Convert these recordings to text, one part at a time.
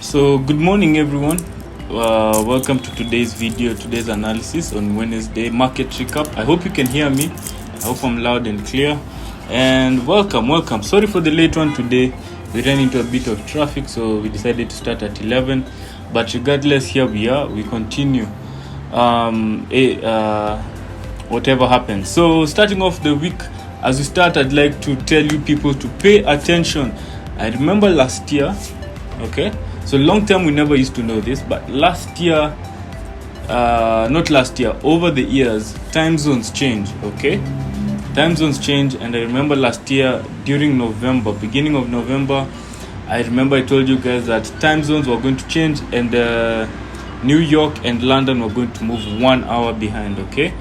So good morning everyone. Welcome to today's analysis on Wednesday market recap. I hope you can hear me. I hope I'm loud and clear. And welcome. Sorry for the late one today. We ran into a bit of traffic, so we decided to start at 11. But regardless, here we are. We continue. Whatever happens. So starting off the week, as we start, I'd like to tell you people to pay attention. I remember last year, okay? So long term, we never used to know this, but last year, over the years, time zones change, okay? Time zones change, and I remember last year, during November, beginning of November, I remember I told you guys that time zones were going to change, and New York and London were going to move 1 hour behind, okay?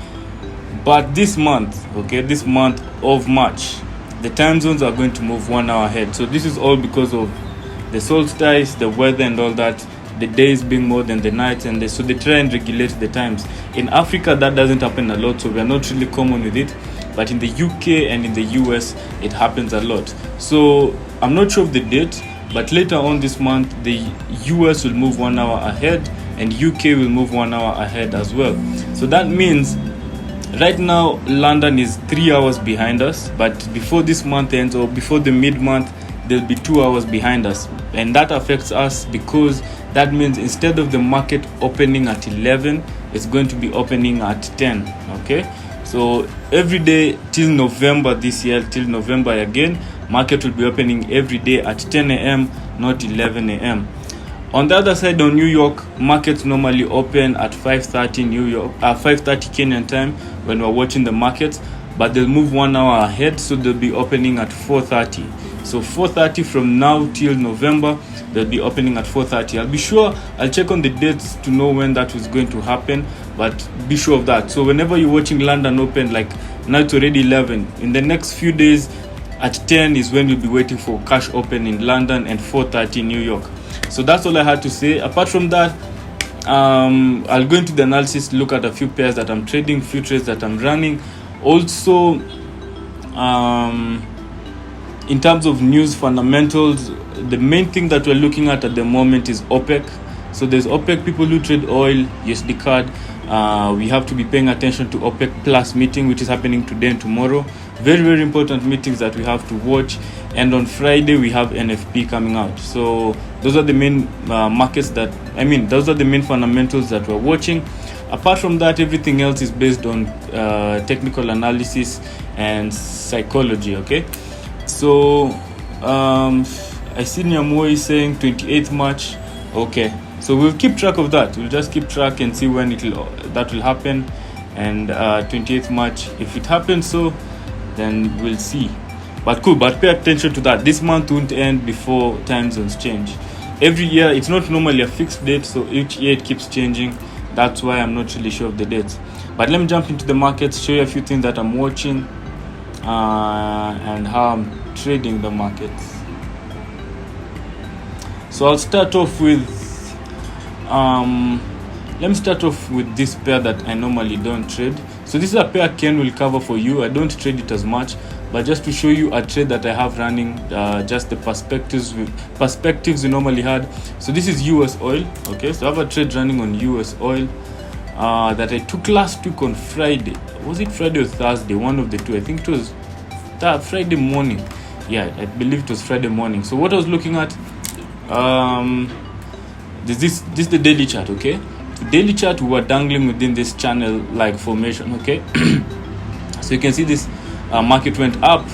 But this month of March, the time zones are going to move 1 hour ahead. So this is all because of the solstice, the weather and all that, the days being more than the nights, and so they try and regulate the times. In Africa, that doesn't happen a lot, so we are not really common with it. But in the UK and in the US, it happens a lot. So I'm not sure of the date, but later on this month, the US will move 1 hour ahead and UK will move 1 hour ahead as well. So that means right now, London is 3 hours behind us, but before this month ends or before the mid-month, there'll be 2 hours behind us. And that affects us because that means instead of the market opening at 11, it's going to be opening at 10, okay? So every day till November this year, till November again, market will be opening every day at 10 a.m., not 11 a.m. On the other side, on New York, markets normally open at 5:30 5:30 Kenyan time when we're watching the markets, but they'll move 1 hour ahead, so they'll be opening at 4:30. So 4:30 from now till November, they'll be opening at 4:30. I'll check on the dates to know when that is going to happen, but be sure of that. So whenever you're watching London open, like now it's already 11, in the next few days at 10 is when you'll be waiting for cash open in London and 4:30 New York. So that's all I had to say. Apart from that, I'll go into the analysis, look at a few pairs that I'm trading, few trades that I'm running. Also, in terms of news fundamentals, the main thing that we're looking at the moment is OPEC. So there's OPEC, people who trade oil, USD CAD. We have to be paying attention to OPEC Plus meeting, which is happening today and tomorrow. Very, very important meetings that we have to watch. And on Friday, we have NFP coming out. So those are the main those are the main fundamentals that we're watching. Apart from that, everything else is based on technical analysis and psychology, okay? So I see Nyamoi saying 28th March. Okay, so we'll keep track of that. We'll just keep track and see when that will happen. And 28th March, if it happens, so then we'll see. But cool, but pay attention to that. This month won't end before time zones change. Every year, it's not normally a fixed date, so each year it keeps changing. That's why I'm not really sure of the dates. But let me jump into the markets, show you a few things that I'm watching and how I'm trading the markets. So I'll start off with this pair that I normally don't trade. So this is a pair Ken will cover for you. I don't trade it as much, but just to show you a trade that I have running, just the perspectives we normally had. So this is US oil, okay? So I have a trade running on US oil that I took last week on Friday. Was it Friday or Thursday? One of the two. I think it was Friday morning. Yeah, I believe it was Friday morning. So what I was looking at, this is the daily chart, okay? Daily chart, we were dangling within this channel like formation, okay? So you can see this market went up,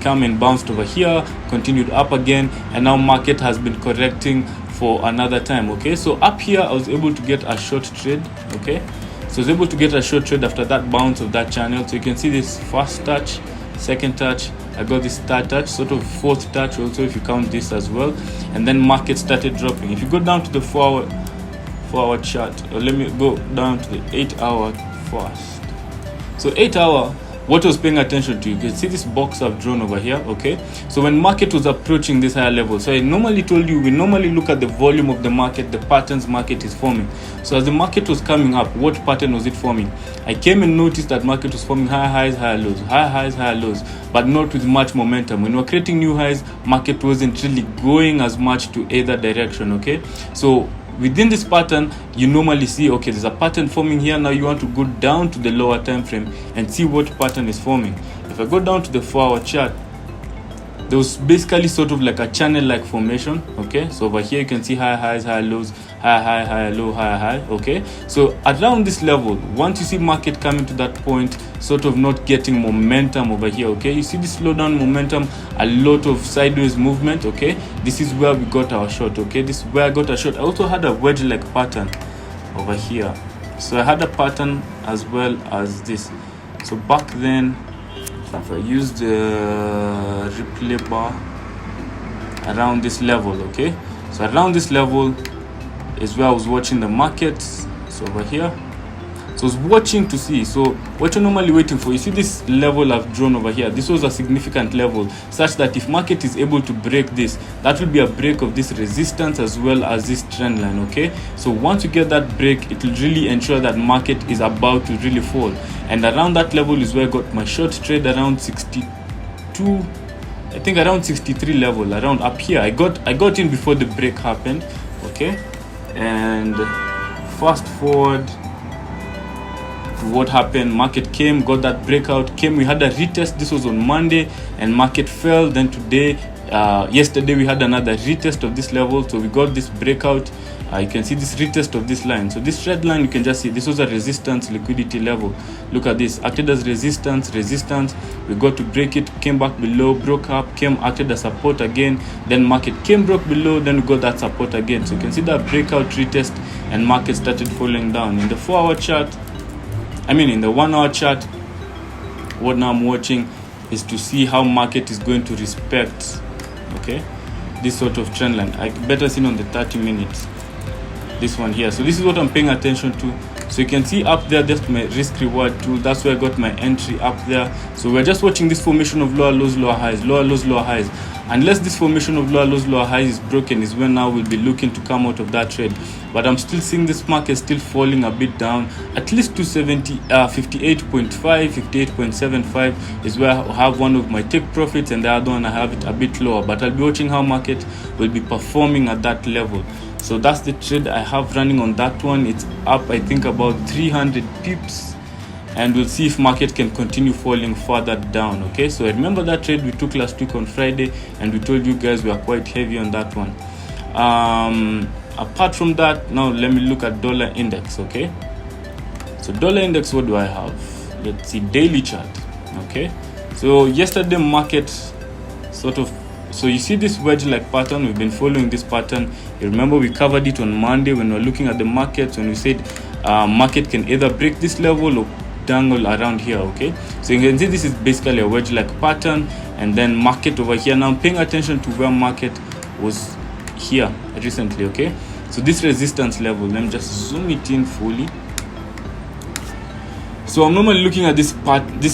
come and bounced over here, continued up again, and now market has been correcting for another time, okay? So up here, I was able to get a short trade, okay? So I was able to get a short trade after that bounce of that channel. So you can see this first touch, second touch, I got this third touch, sort of fourth touch also if you count this as well, and then market started dropping. If you go down to the 4 hour chart, or let me go down to the 8 hour first. So 8 hour, what I was paying attention to, you can see this box I've drawn over here, okay? So when market was approaching this higher level, so I normally told you, we normally look at the volume of the market, the patterns market is forming. So as the market was coming up, what pattern was it forming? I came and noticed that market was forming higher highs, higher lows, higher highs, higher lows, but not with much momentum. When we're creating new highs, market wasn't really going as much to either direction, okay? So within this pattern, you normally see, okay, there's a pattern forming here. Now you want to go down to the lower time frame and see what pattern is forming. If I go down to the 4-hour chart, there was basically sort of like a channel-like formation, okay? So over here you can see higher highs, higher lows, higher high, higher low, higher high, okay? So around this level, once you see market coming to that point, sort of not getting momentum over here, okay? You see this slowdown momentum, a lot of sideways movement, okay? This is where we got our shot, okay? This is where I got a shot. I also had a wedge-like pattern over here. So I had a pattern as well as this. So back then, if I use the replay bar around this level, okay? So around this level is where I was watching the markets. So over here, so I was watching to see. So what you're normally waiting for, you see this level I've drawn over here. This was a significant level, such that if market is able to break this, that will be a break of this resistance as well as this trend line, okay? So once you get that break, it will really ensure that market is about to really fall. And around that level is where I got my short trade around 62, I think around 63 level, around up here. I got in before the break happened, okay? And fast forward to what happened. Market came, got that breakout, came, we had a retest. This was on Monday, and market fell. Then today, yesterday we had another retest of this level. So we got this breakout. You can see this retest of this line. So this red line, you can just see this was a resistance liquidity level. Look at this, acted as resistance. We got to break it, came back below, broke up, came, acted as support again. Then market came, broke below, then we got that support again. So you can see that breakout retest, and market started falling down. In the 4-hour chart, in the 1-hour chart, what now I'm watching is to see how market is going to respect, okay, this sort of trend line. I better see on the 30 minutes. This one here. So this is what I'm paying attention to. So you can see up there, that's my risk reward tool. That's where I got my entry up there. So we're just watching this formation of lower lows, lower highs, lower lows, lower highs. Unless this formation of lower lows, lower highs is broken, is when now we'll be looking to come out of that trade. But I'm still seeing this market still falling a bit down, at least to 58.5, 58.75 is where I have one of my take profits, and the other one I have it a bit lower. But I'll be watching how market will be performing at that level. So that's the trade I have running on that one. It's up, I think, about 300 pips, and we'll see if market can continue falling further down, okay? So I remember that trade we took last week on Friday, and we told you guys we are quite heavy on that one. Apart from that, now let me look at dollar index, okay? So dollar index, what do I have? Let's see, daily chart, okay? So yesterday market sort of, so you see this wedge-like pattern. We've been following this pattern. You remember we covered it on Monday when we were looking at the markets, when we said market can either break this level or dangle around here, okay? So you can see this is basically a wedge-like pattern, and then market over here. Now I'm paying attention to where market was here recently, okay? So this resistance level, let me just zoom it in fully. So I'm normally looking at these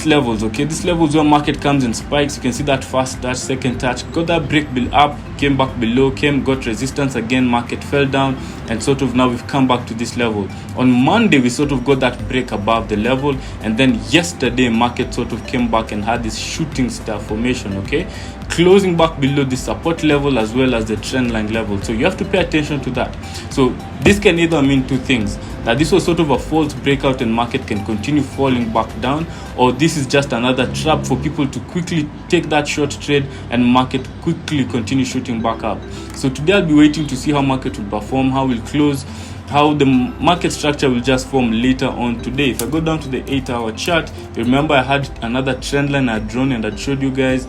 levels, okay? These levels where market comes and spikes. You can see that first touch, second touch, got that break bill up, came back below, got resistance again, market fell down, and sort of now we've come back to this level. On Monday, we sort of got that break above the level, and then yesterday, market sort of came back and had this shooting star formation, okay? Closing back below the support level as well as the trend line level. So you have to pay attention to that. So this can either mean two things: that this was sort of a false breakout and market can continue falling back down, or this is just another trap for people to quickly take that short trade and market quickly continue shooting back up. So today I'll be waiting to see how market will perform, how we'll close, how the market structure will just form later on today. If I go down to the 8-hour chart, remember I had another trend line I had drawn and I showed you guys,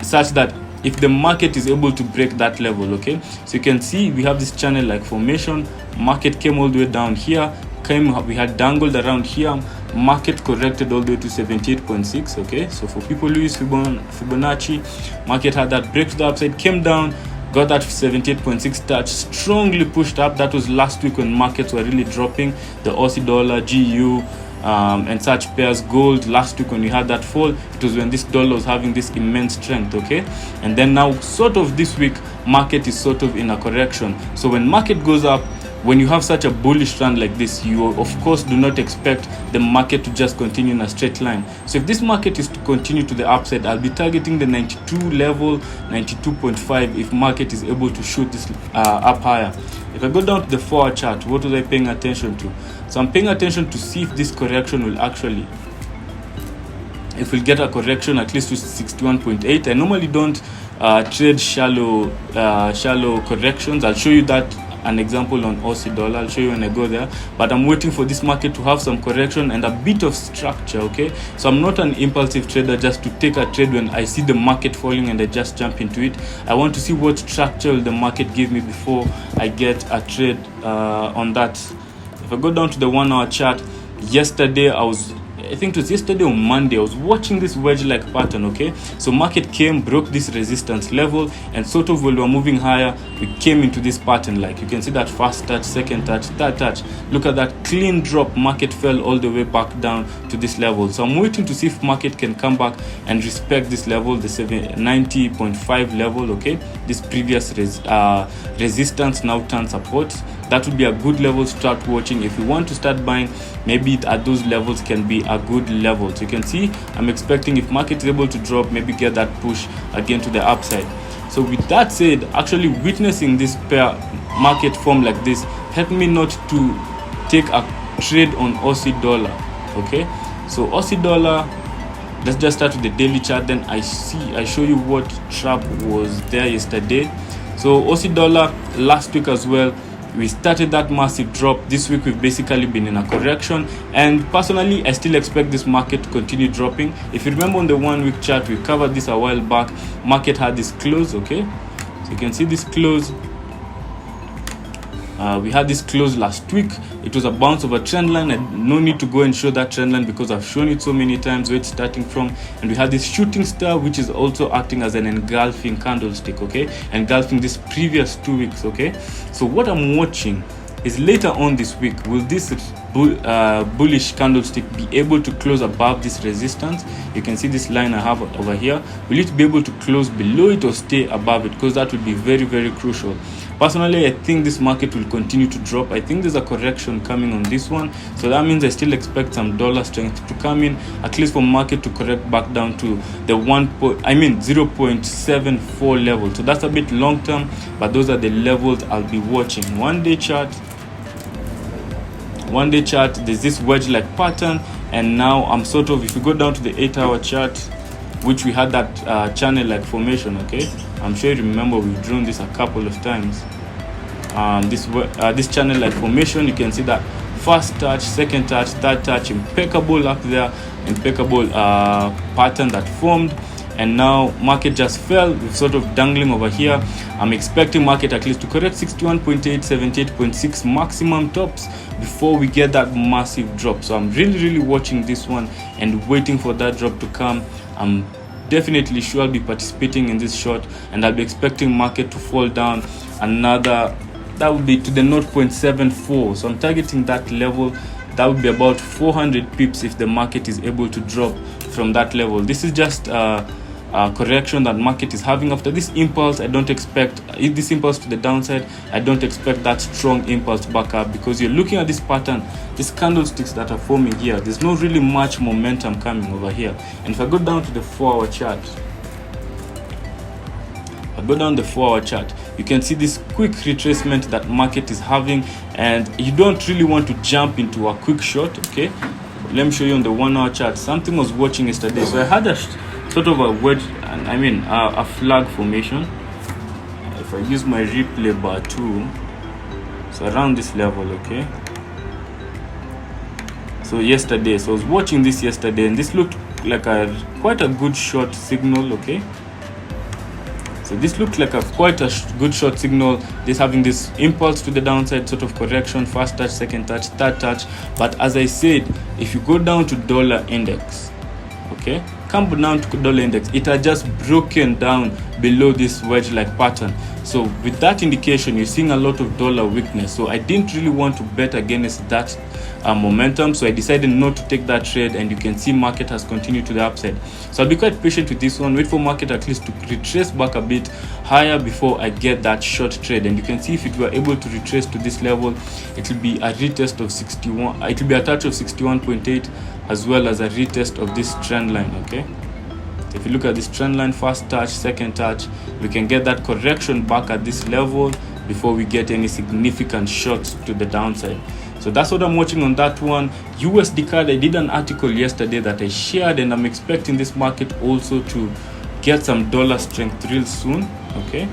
such that if the market is able to break that level, okay, so you can see we have this channel like formation. Market came all the way down here, we had dangled around here, market corrected all the way to 78.6, okay? So for people who use Fibonacci, market had that break to the upside, came down, got that 78.6 touch, strongly pushed up. That was last week when markets were really dropping. The Aussie Dollar, GU, and such pairs. Gold, last week when we had that fall, it was when this dollar was having this immense strength, okay? And then now sort of this week market is sort of in a correction. So when market goes up, when you have such a bullish trend like this, you of course do not expect the market to just continue in a straight line. So if this market is to continue to the upside, I'll be targeting the 92 level, 92.5, if market is able to shoot this up higher. If I go down to the 4-hour chart, what was I paying attention to? So I'm paying attention to see if this correction will actually, if we'll get a correction at least to 61.8. I normally don't trade shallow corrections. I'll show you that an example on Aussie Dollar. I'll show you when I go there, but I'm waiting for this market to have some correction and a bit of structure, okay? So I'm not an impulsive trader just to take a trade when I see the market falling and I just jump into it. I want to see what structure will the market give me before I get a trade on that. If I go down to the 1-hour chart, yesterday I think it was yesterday or Monday, I was watching this wedge-like pattern, okay? So market came, broke this resistance level, and sort of when we were moving higher, we came into this pattern. Like you can see that first touch, second touch, third touch. Look at that clean drop. Market fell all the way back down to this level. So I'm waiting to see if market can come back and respect this level, the 90.5 level, okay? This previous resistance now turns support. That would be a good level to start watching. If you want to start buying, maybe at those levels can be a good level. So you can see I'm expecting if market is able to drop, maybe get that push again to the upside. So with that said, actually witnessing this pair market form like this helped me not to take a trade on Aussie Dollar, okay? So Aussie Dollar, let's just start with the daily chart, then I show you what trap was there yesterday. So Aussie Dollar last week as well, we started that massive drop. This week we've basically been in a correction, and personally I still expect this market to continue dropping. If you remember on the 1-week chart, we covered this a while back. Market had this close, okay? So you can see this close. We had this close last week. It was a bounce of a trend line. No need to go and show that trend line because I've shown it so many times where it's starting from. And we had this shooting star, which is also acting as an engulfing candlestick, okay? Engulfing this previous 2 weeks, okay? So what I'm watching is later on this week, will this bullish candlestick be able to close above this resistance? You can see this line I have over here. Will it be able to close below it or stay above it? Because that would be very, very crucial. Personally, I think this market will continue to drop. I think there's a correction coming on this one. So that means I still expect some dollar strength to come in, at least for market to correct back down to the 0.74 level. So that's a bit long term, but those are the levels I'll be watching. 1-day chart, there's this wedge-like pattern, and now I'm sort of, if you go down to the 8-hour chart, which we had that channel-like formation, okay? I'm sure you remember we've drawn this a couple of times. This channel-like formation, you can see that first touch, second touch, third touch, impeccable up there, impeccable pattern that formed. And now market just fell. We're sort of dangling over here. I'm expecting market at least to correct 61.8, 78.6 maximum tops before we get that massive drop. So I'm really watching this one and waiting for that drop to come. I'm definitely sure I'll be participating in this short, and I'll be expecting market to fall down another, that would be to the 0.74. So I'm targeting that level. That would be about 400 pips if the market is able to drop from that level. This is just a correction that market is having after this impulse. I don't expect this impulse to the downside. I don't expect that strong impulse back up, because you're looking at this pattern, these candlesticks that are forming here, there's no really much momentum coming over here. And if I go down to the 4-hour chart, you can see this quick retracement that market is having, and you don't really want to jump into a quick short, okay? Let me show you on the 1-hour chart. Something I was watching yesterday. So I had a sort of a wedge, a flag formation. If I use my replay bar tool, so around this level, okay? So yesterday, so I was watching this yesterday, and this looked like quite a good short signal, okay? So this looked like quite a good short signal. This having this impulse to the downside, sort of correction, first touch, second touch, third touch. But as I said, if you go down to dollar index, okay, come down to dollar index, it had just broken down below this wedge like pattern. So with that indication, you're seeing a lot of dollar weakness. So I didn't really want to bet against that momentum, so I decided not to take that trade, and you can see market has continued to the upside. So I'll be quite patient with this one, wait for market at least to retrace back a bit higher before I get that short trade. And you can see if it were able to retrace to this level, it will be a retest of 61, it will be a touch of 61.8 as well as a retest of this trend line. Okay, if you look at this trend line, first touch, second touch, we can get that correction back at this level before we get any significant shots to the downside. So that's what I'm watching on that one. USD card, I did an article yesterday that I shared, and I'm expecting this market also to get some dollar strength real soon. Okay,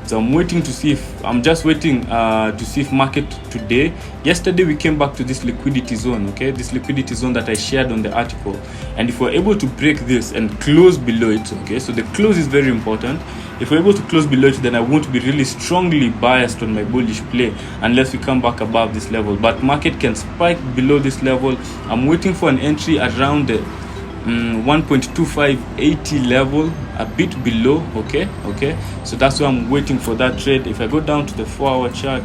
so I'm waiting to see if just waiting to see if market today. Yesterday we came back to this liquidity zone. Okay, this liquidity zone that I shared on the article, and if we're able to break this and close below it, okay, so the close is very important. If we're able to close below it, then I won't be really strongly biased on my bullish play unless we come back above this level. But market can spike below this level. I'm waiting for an entry around the 1.2580 level, a bit below. Okay, so that's why I'm waiting for that trade. If I go down to the 4-hour chart,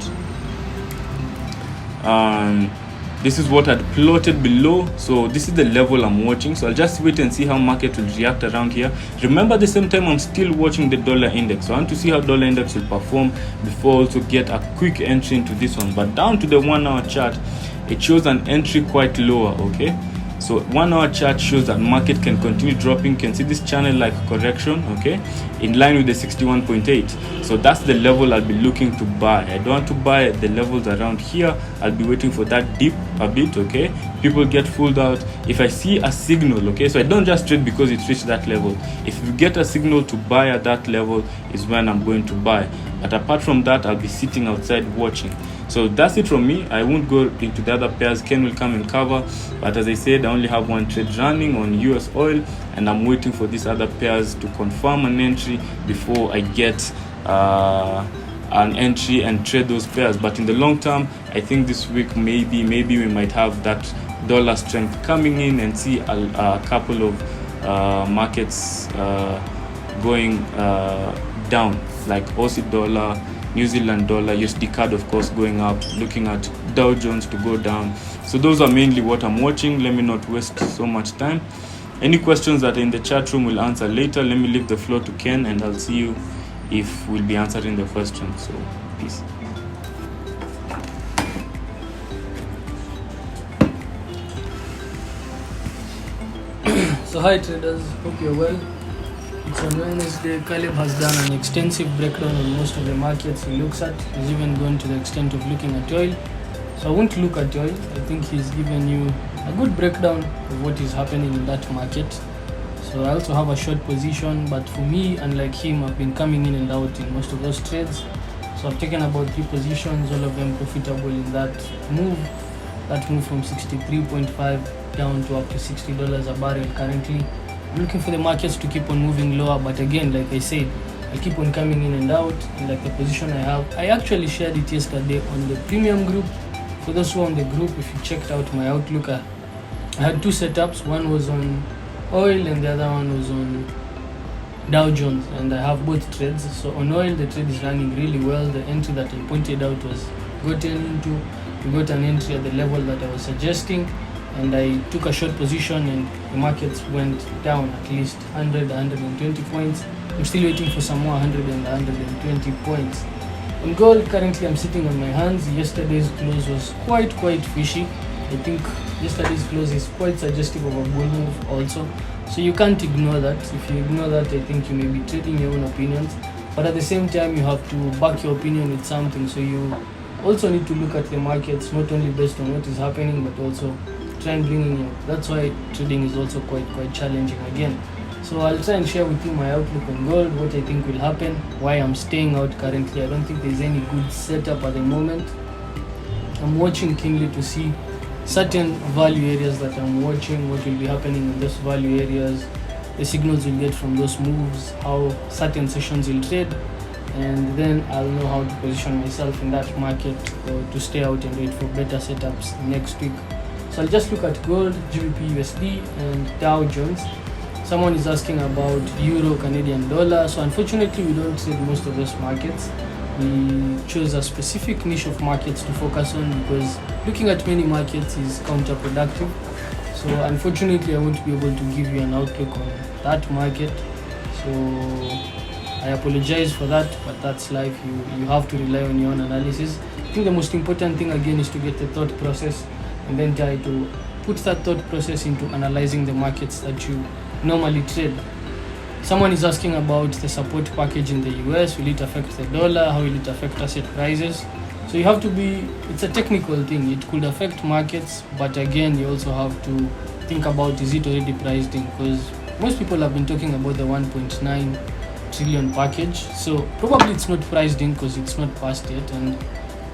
this is what I'd plotted below. So this is the level I'm watching. So I'll just wait and see how market will react around here. Remember, at the same time, I'm still watching the dollar index. So I want to see how dollar index will perform before also get a quick entry into this one. But down to the 1-hour chart, it shows an entry quite lower. Okay, so 1-hour chart shows that market can continue dropping. You can see this channel like correction, okay, in line with the 61.8. So that's the level I'll be looking to buy. I don't want to buy at the levels around here. I'll be waiting for that dip a bit. Okay, people get fooled out if I see a signal. Okay, so I don't just trade because it reached that level. If you get a signal to buy at that level is when I'm going to buy. But apart from that, I'll be sitting outside watching. So that's it from me. I won't go into the other pairs. Ken will come and cover, but as I said, I only have one trade running on US oil, and I'm waiting for these other pairs to confirm an entry before I get an entry and trade those pairs. But in the long term, I think this week maybe we might have that dollar strength coming in and see a couple of markets going down, like Aussie dollar, New Zealand dollar, USD card of course going up, looking at Dow Jones to go down. So those are mainly what I'm watching. Let me not waste so much time. Any questions that are in the chat room will answer later. Let me leave the floor to Ken, and I'll see you if we'll be answering the questions. So peace. So hi traders, hope you're well. It's on Wednesday. Caleb has done an extensive breakdown on most of the markets he looks at. He's even gone to the extent of looking at oil. So I won't look at oil. I think he's given you a good breakdown of what is happening in that market. So I also have a short position, but for me, unlike him, I've been coming in and out in most of those trades. So I've taken about 3 positions, all of them profitable in that move. That move from 63.5 down to up to $60 a barrel currently. I'm looking for the markets to keep on moving lower, but again, like I said, I keep on coming in and out. And like the position I have, I actually shared it yesterday on the premium group. For those who are on the group, if you checked out my outlook, I had 2 setups. One was on oil and the other one was on Dow Jones, and I have both trades. So on oil, the trade is running really well. The entry that I pointed out was gotten into. We got an entry at the level that I was suggesting, and I took a short position, and the markets went down at least 100, 120 points. I'm still waiting for some more 100 and 120 points. On gold, currently I'm sitting on my hands. Yesterday's close was quite fishy. I think yesterday's close is quite suggestive of a bull move also. So you can't ignore that. If you ignore that, I think you may be trading your own opinions. But at the same time, you have to back your opinion with something. So you also need to look at the markets, not only based on what is happening, but also try and bring in your. That's why trading is also quite challenging again. So I'll try and share with you my outlook on gold, what I think will happen, why I'm staying out currently. I don't think there's any good setup at the moment. I'm watching keenly to see certain value areas that I'm watching, what will be happening in those value areas, the signals we'll get from those moves, how certain sessions will trade, and then I'll know how to position myself in that market or to stay out and wait for better setups next week. So I'll just look at gold, GBP USD, and Dow Jones. Someone is asking about Euro, Canadian dollar. So unfortunately, we don't trade most of those markets. We chose a specific niche of markets to focus on because looking at many markets is counterproductive. So unfortunately, I won't be able to give you an outlook on that market. So I apologize for that, but that's life. You have to rely on your own analysis. I think the most important thing again is to get the thought process and then try to put that thought process into analyzing the markets that you normally trade. Someone is asking about the support package in the US. Will it affect the dollar? How will it affect asset prices? So you have to be, it's a technical thing. It could affect markets, but again, you also have to think about, is it already priced in? Because most people have been talking about the 1.9 trillion package. So probably it's not priced in because it's not passed yet, and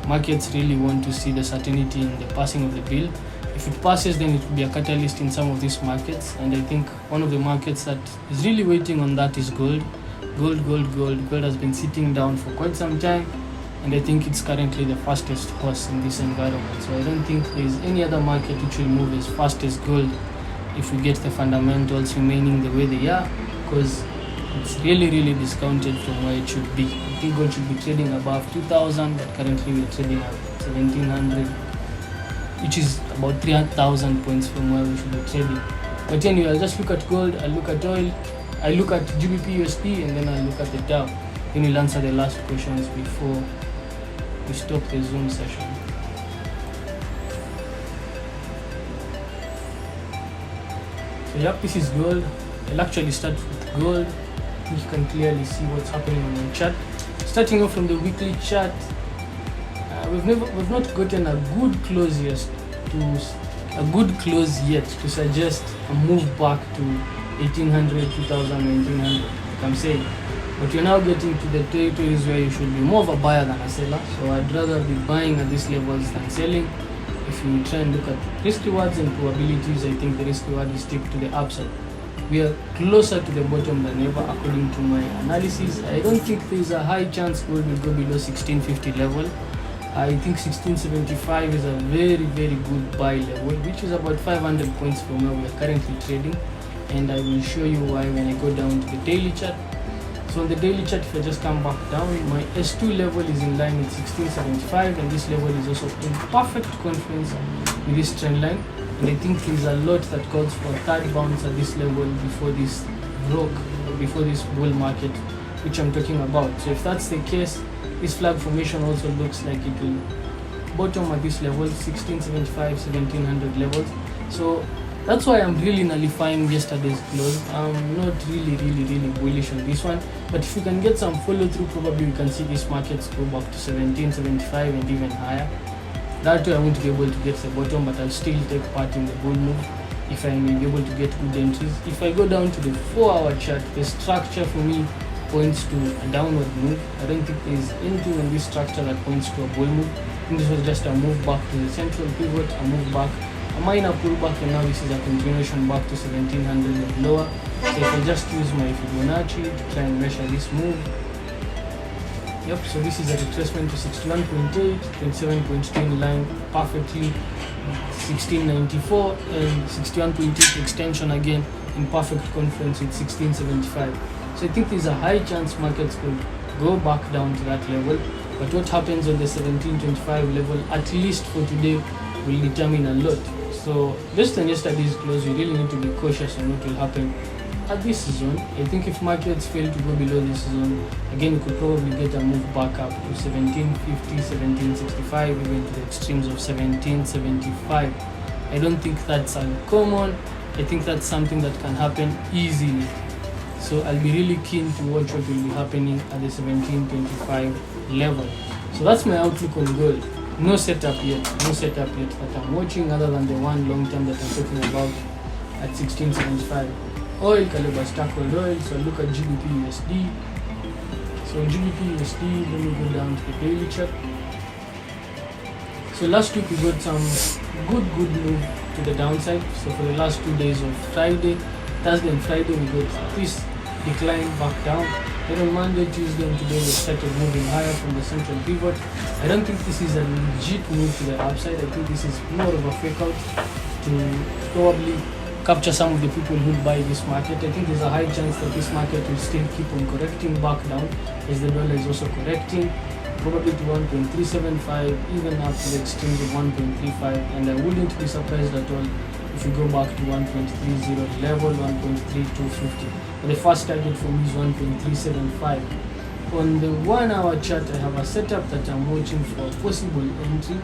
markets really want to see the certainty in the passing of the bill. If it passes, then it will be a catalyst in some of these markets, and I think one of the markets that is really waiting on that is gold. Gold has been sitting down for quite some time, and I think it's currently the fastest horse in this environment. So I don't think there's any other market which will move as fast as gold if we get the fundamentals remaining the way they are, because it's really discounted from where it should be. I think gold should be trading above 2,000, but currently we're trading at 1,700, which is about 3,000 points from where we should be trading. But anyway, I'll just look at gold, I'll look at oil, I'll look at GBP USD, and then I'll look at the Dow. Then we'll answer the last questions before we stop the Zoom session. So yep, this is gold. I'll actually start with gold. You can clearly see what's happening on the chart. Starting off from the weekly chart, we've not gotten a good close yet to suggest a move back to 1800, 2000, 1900, like I'm saying. But you're now getting to the territories where you should be more of a buyer than a seller. So I'd rather be buying at these levels than selling. If you try and look at risk rewards and probabilities, I think the risk reward is stick to the upside. We are closer to the bottom than ever according to my analysis. I don't think there's a high chance gold will go below 1650 level. I think 1675 is a very good buy level, which is about 500 points from where we are currently trading, and I will show you why when I go down to the daily chart. So on the daily chart, if I just come back down, my S2 level is in line with 1675, and this level is also in perfect confluence with this trend line. And I think there's a lot that calls for a third bounce at this level before this before this bull market, which I'm talking about. So if that's the case, this flag formation also looks like it will bottom at this level, 1675, 1700 levels. So that's why I'm really nullifying yesterday's close. I'm not really bullish on this one, but if you can get some follow through, probably we can see these markets go back to 1775 and even higher. That way I won't be able to get the bottom, but I'll still take part in the bull move if I may be able to get good entries. If I go down to the 4-hour chart, the structure for me points to a downward move. I don't think there's anything in this structure that points to a bull move. I think this was just a move back to the central pivot, a move back, a minor pullback, and now this is a continuation back to 1700 and lower. So if I just use my Fibonacci to try and measure this move, yep, so this is a retracement to 61.8, 27.2 in line perfectly, 1694, and 61.8 extension again in perfect confluence with 1675. So I think there's a high chance markets could go back down to that level, but what happens on the 1725 level, at least for today, will determine a lot. So based on yesterday's close, we really need to be cautious on what will happen at this zone. I think if markets fail to go below this zone, again, we could probably get a move back up to 1750, 1765, even to the extremes of 1775. I don't think that's uncommon. I think that's something that can happen easily. So I'll be really keen to watch what will be happening at the 1725 level. So that's my outlook on gold. No setup yet that I'm watching other than the one long term that I'm talking about at 1675. Oil, Caliber Stackled oil, so look at GBP USD. So GBP USD, let me go down to the daily chart. So last week we got some good move to the downside. So for the last 2 days of Friday, Thursday and Friday, we got this decline back down. Then on Monday, Tuesday and today we started moving higher from the central pivot. I don't think this is a legit move to the upside. I think this is more of a fake out to probably capture some of the people who buy this market. I think there's a high chance that this market will still keep on correcting back down as the dollar is also correcting, probably to 1.375, even up to the exchange of 1.35, and I wouldn't be surprised at all if we go back to 1.30 level, 1.3250. But the first target for me is 1.375. On the 1 hour chart, I have a setup that I'm watching for a possible entry.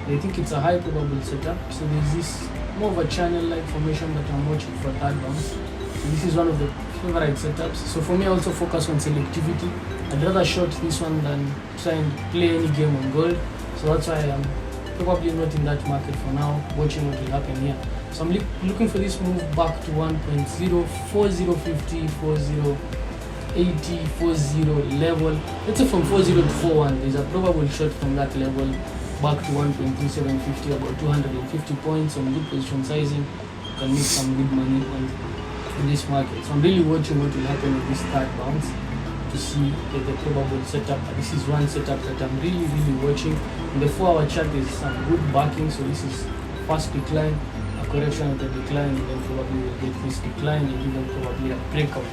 I think it's a high probable setup, so there's this more of a channel-like formation that I'm watching for third bounce. So this is one of the favorite setups. So for me, I also focus on selectivity. I'd rather short this one than try and play any game on gold. So that's why I'm probably not in that market for now, watching what will happen here. So I'm looking for this move back to 1.04050, 4080, 40 level. Let's say from 40 to 41, there's a probable shot from that level back to 1.3750, about 250 points on good position sizing. You can make some good money on this market. So I'm really watching what will happen with this third bounce to see the probable setup. This is one setup that I'm really watching. In the 4 hour chart, there's some good backing. So this is first decline, a correction of the decline, and then probably we'll get this decline and even probably a breakout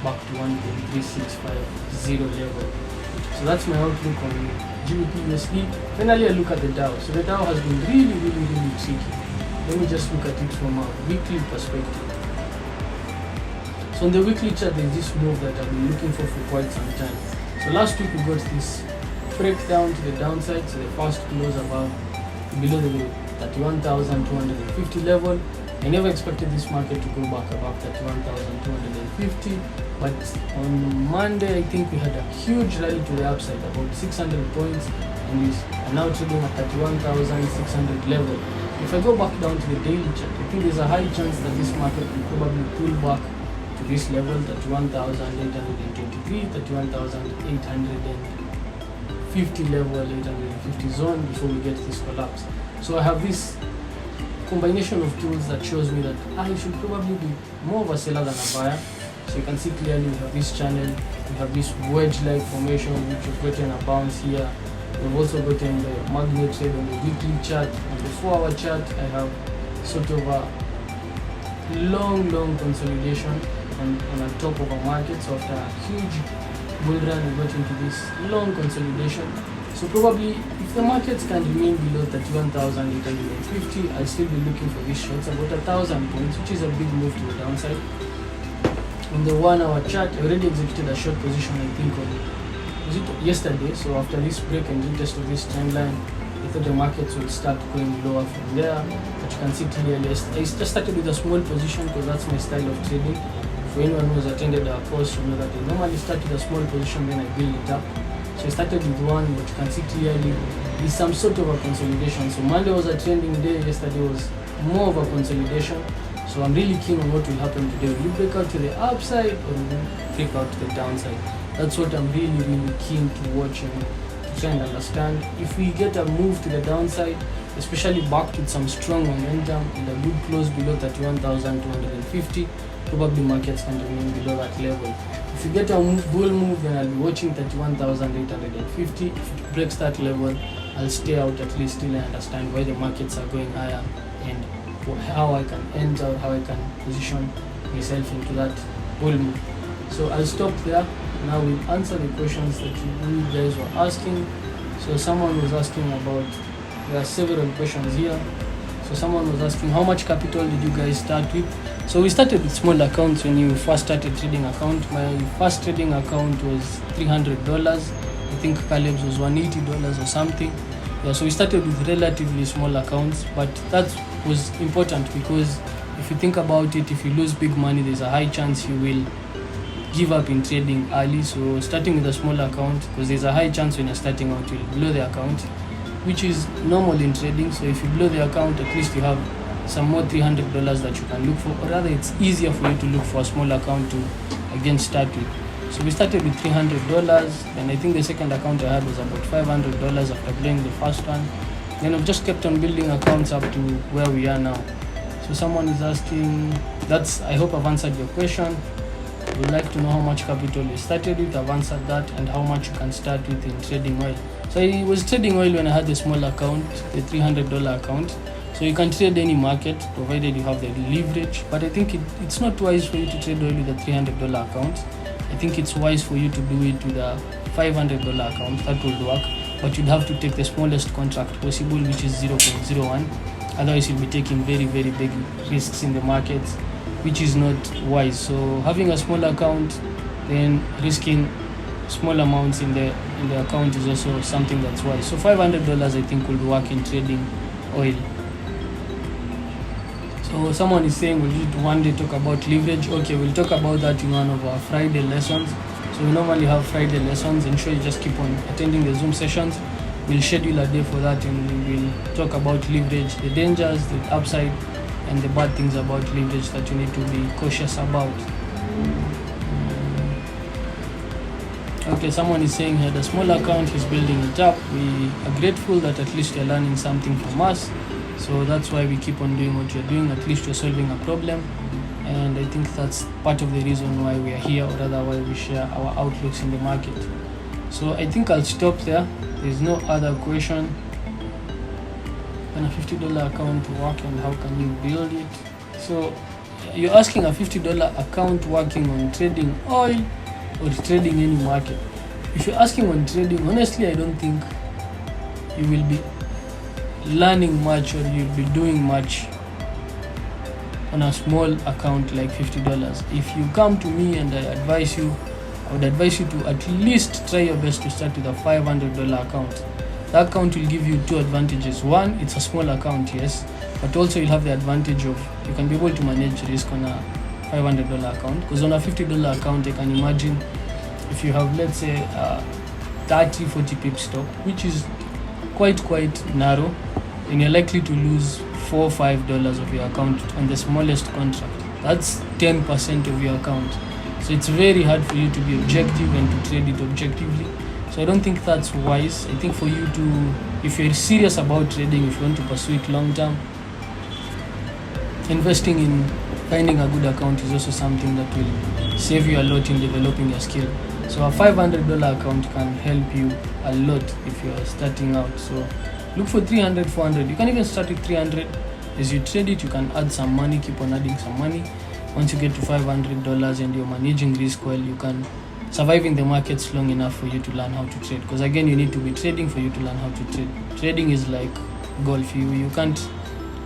back to 1.3650 level. So that's my outlook on GBP USD. Finally, I look at the Dow. So the Dow has been really tricky. Let me just look at it from a weekly perspective. So on the weekly chart, there's this move that I've been looking for quite some time. So last week we got this breakdown to the downside. So the first close below the 31,250 level. I never expected this market to go back above 31,250, but on Monday I think we had a huge rally to the upside, about 600 points, and we are now trading at 31,600 level. If I go back down to the daily chart, I think there's a high chance that this market will probably pull back to this level, 31,823, 31,850 level, 850 zone before we get this collapse. So I have this combination of tools that shows me that I should probably be more of a seller than a buyer. So you can see clearly we have this channel, we have this wedge-like formation which we've gotten a bounce here. We've also gotten the magnet trade on the weekly chart. On the 4 hour chart, I have sort of a long consolidation on the top of a market. So after a huge bull run, we got into this long consolidation. So probably if the markets can remain below 31,850, I'll still be looking for these shorts, about 1,000 points, which is a big move to the downside. On the 1 hour chart, I already executed a short position, I think yesterday. So after this break and retest of this trend line, I thought the markets will start going lower from there. But you can see clearly, I just started with a small position because that's my style of trading. For anyone who's attended our course, you know that I normally start with a small position, then I build it up. So I started with one, but you can see clearly it's some sort of a consolidation. So Monday was a trending day, yesterday was more of a consolidation. So I'm really keen on what will happen today. Will you break out to the upside or will you break out to the downside? That's what I'm really keen to watch and to try and understand. If we get a move to the downside, especially backed with some strong momentum and a good close below 31,250, probably markets can remain below that level. If you get a bull move, then I'll be watching 31,850. If it breaks that level, I'll stay out at least till I understand why the markets are going higher and how I can enter, how I can position myself into that bull move. So I'll stop there. Now we'll answer the questions that you guys were asking. So someone was asking about, there are several questions here. So someone was asking, how much capital did you guys start with? So we started with small accounts when you first started trading account. My first trading account was $300. I think Caleb's was $180 or something. Yeah, so we started with relatively small accounts, but that was important because if you think about it, if you lose big money, there's a high chance you will give up in trading early. So starting with a small account, because there's a high chance when you're starting out you'll blow the account, which is normal in trading. So if you blow the account, at least you have some more $300 that you can look for, or rather it's easier for you to look for a small account to again start with. So we started with $300, and I think the second account I had was about $500 after blowing the first one. Then I've just kept on building accounts up to where we are now. So someone is asking, I hope I've answered your question. Would like to know how much capital you started with. I've answered that, and how much you can start with in trading oil. So I was trading oil when I had the small account, the $300 account. So you can trade any market provided you have the leverage, but I think it's not wise for you to trade oil with a $300 account. I think it's wise for you to do it with a $500 account. That will work, but you'd have to take the smallest contract possible, which is 0.01. Otherwise you'll be taking very big risks in the market, which is not wise. So having a small account, then risking small amounts in the account is also something that's wise. So $500 I think will work in trading oil. So someone is saying we need one day talk about leverage. Okay, we'll talk about that in one of our Friday lessons. So we normally have Friday lessons. Ensure you just keep on attending the Zoom sessions. We'll schedule a day for that, and we'll talk about leverage, the dangers, the upside, and the bad things about leverage that you need to be cautious about. Okay, someone is saying he had a small account, he's building it up. We are grateful that at least you're learning something from us. So that's why we keep on doing what you're doing. At least you're solving a problem. And I think that's part of the reason why we are here, or rather why we share our outlooks in the market. So I think I'll stop there. There's no other question. Can a $50 account work, and how can you build it? So you're asking a $50 account working on trading oil or trading any market. If you're asking on trading, honestly I don't think you will be learning much, or you'll be doing much on a small account like $50. If you come to me and I would advise you to at least try your best to start with a $500 account. The account will give you two advantages. One, it's a small account, yes, but also you'll have the advantage of you can be able to manage risk on a $500 account, because on a $50 account I can imagine if you have, let's say, 30-40 pip stop, which is quite narrow, then you're likely to lose $4 or $5 of your account on the smallest contract. That's 10% of your account. So it's very hard for you to be objective and to trade it objectively. So I don't think that's wise. I think for you to, if you're serious about trading, if you want to pursue it long term, investing in finding a good account is also something that will save you a lot in developing your skill. So a $500 account can help you a lot if you're starting out. So look for 300, 400. You can even start with 300. As you trade it, you can add some money, keep on adding some money. Once you get to $500 and you're managing risk well, you can survive in the markets long enough for you to learn how to trade. Because again, you need to be trading for you to learn how to trade. Trading is like golf. You can't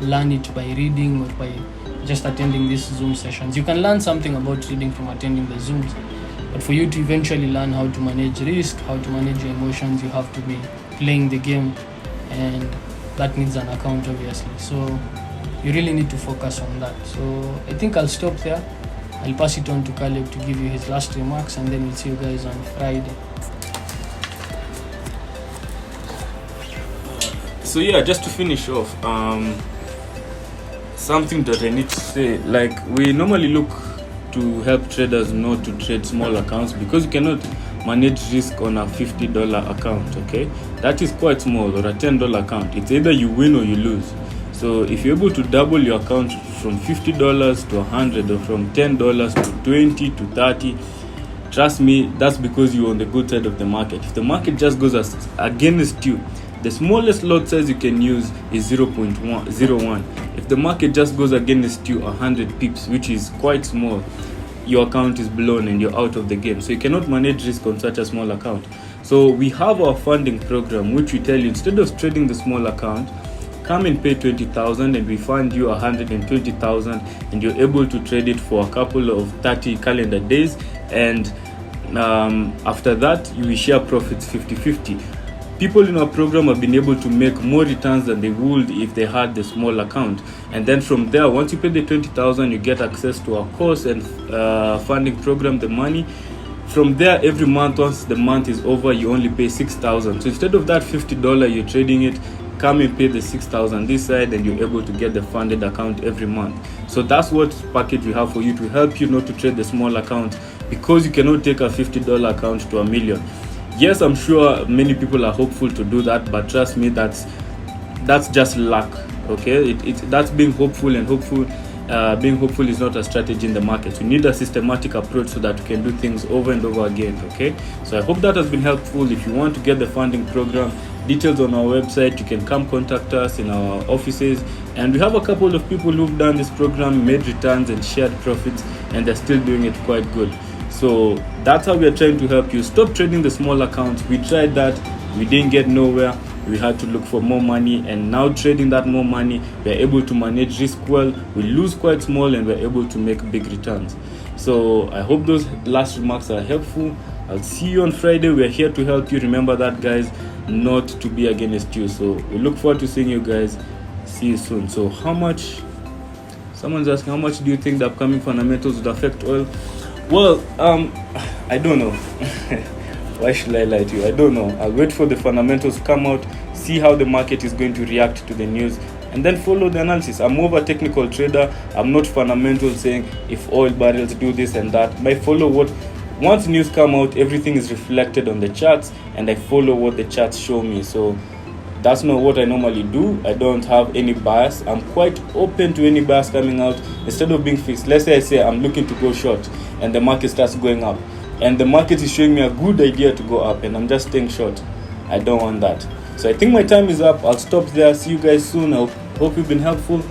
learn it by reading or by just attending these Zoom sessions. You can learn something about trading from attending the Zooms, but for you to eventually learn how to manage risk, how to manage your emotions, you have to be playing the game, and that needs an account, obviously. So you really need to focus on that. So I think I'll stop there. I'll pass it on to Caleb to give you his last remarks, and then we'll see you guys on Friday. So yeah, just to finish off, something that I need to say, like, we normally look to help traders not to trade small accounts, because you cannot manage risk on a $50 account. Okay, that is quite small, or a $10 account. It's either you win or you lose. So if you're able to double your account from $50 to $100, or from $10 to $20 to $30, trust me, that's because you're on the good side of the market. If the market just goes against you, the smallest lot size you can use is 0.01. If the market just goes against you 100 pips, which is quite small, your account is blown and you're out of the game. So you cannot manage risk on such a small account. So we have our funding program, which we tell you, instead of trading the small account, come and pay 20,000 and we fund you 120,000, and you're able to trade it for a couple of 30 calendar days, and after that you will share profits 50-50. People in our program have been able to make more returns than they would if they had the small account. And then from there, once you pay the 20,000, you get access to our course and funding program, the money. From there, every month, once the month is over, you only pay 6,000. So instead of that $50 you're trading it, come and pay the 6,000 this side, and you're able to get the funded account every month. So that's what package we have for you to help you not to trade the small account, because you cannot take a $50 account to $1 million. Yes, I'm sure many people are hopeful to do that, but trust me, that's just luck. Okay, that's being hopeful, and being hopeful is not a strategy in the market. You need a systematic approach so that you can do things over and over again. Okay, so I hope that has been helpful. If you want to get the funding program, details on our website. You can come contact us in our offices, and we have a couple of people who've done this program, made returns and shared profits, and they're still doing it quite good. So that's how we are trying to help you. Stop trading the small accounts. We tried that, we didn't get nowhere. We had to look for more money, and now trading that more money, we're able to manage risk well. We lose quite small and we're able to make big returns. So I hope those last remarks are helpful. I'll see you on Friday. We're here to help you. Remember that, guys, not to be against you. So we look forward to seeing you guys. See you soon. So how much, someone's asking, how much do you think the upcoming fundamentals would affect oil? Well, I don't know. Why should I lie to you? I don't know. I'll wait for the fundamentals to come out, see how the market is going to react to the news, and then follow the analysis. I'm more of a technical trader. I'm not fundamental saying if oil barrels do this and that. I follow what, once news come out, everything is reflected on the charts, and I follow what the charts show me. So that's not what I normally do. I don't have any bias. I'm quite open to any bias coming out. Instead of being fixed, let's say I say I'm looking to go short and the market starts going up, and the market is showing me a good idea to go up, and I'm just staying short. I don't want that. So I think my time is up. I'll stop there. See you guys soon. I hope you've been helpful.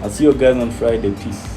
I'll see you guys on Friday. Peace.